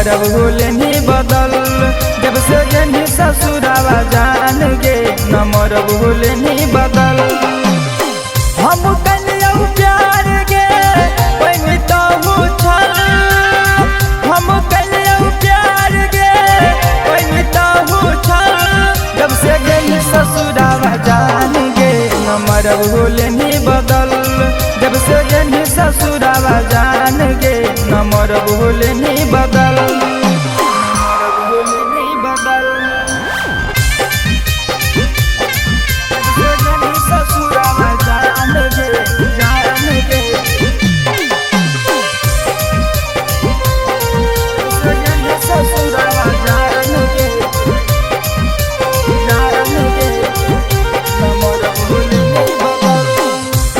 Number भूलनी बदल। जब से गनी ससुरावा जान गे नंबर भूलनी बदल। हम कलिया प्यार गे वही तो छल। हम कलिया प्यार गे वही तो छल। जब से गनी ससुरावा जान गे नंबर भूलनी बदल। जब से गनी ससुरावा जान गे नंबर भूलनी बदल।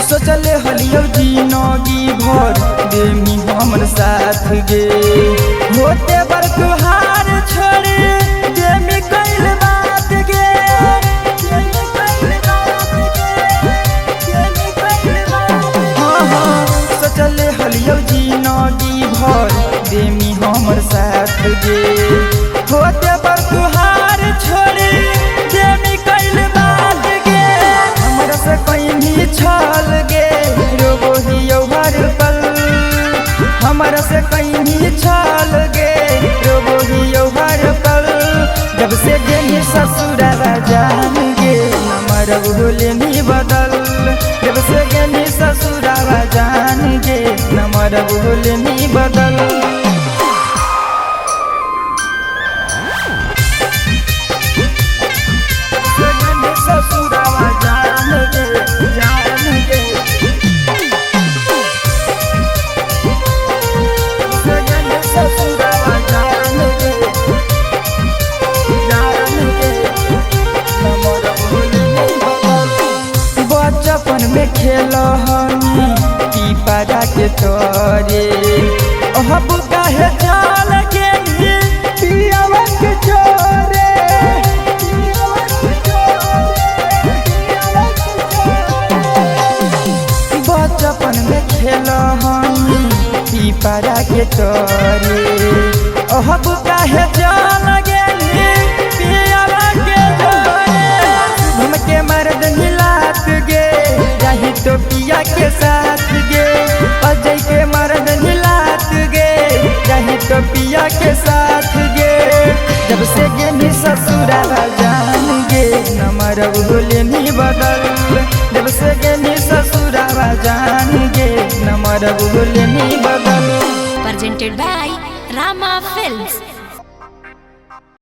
सोचले हलियो जिनगी भर देमी हमर साथ गे। होते बर तुहार छोड़े देमी कइल बात गे। सोचले हलियो जिनगी भर देमी हमर साथ गे। होते बर तुहार छोड़े देमी कइल बात गे। हमरा से कहीं छल गे रोबो हियो हर पल। हमरा से कहीं छल गे रोबो हियो हर पल। जब से गेनी ससुरावा जान गे नंबर भूलनी बदल। जब से गेनी ससुरावा जान गे नंबर भूलनी बदल। ससुरावा जान गे जान गे। ससुरावा जान गे जान गे नंबर भूलनी बदल। बचपन में खेल हमी पीपरा के तोरे। अब काहे जाल के पियावा के चोरे। बचपन में खेल हमी पीपरा के तोरे। अब काहे जाल गे पियावा के चोरे। हम के मर्द मिलात गे जाही तो पिया के साथ गे। अजय के मर्द मिलात गे जाही तो पिया के साथ गे। जब से गेनी ससुरावा जान गे नंबर भूलनी बदल। जब से गेनी ससुरावा जान गे नंबर भूलनी बदल। Presented by Rama Films.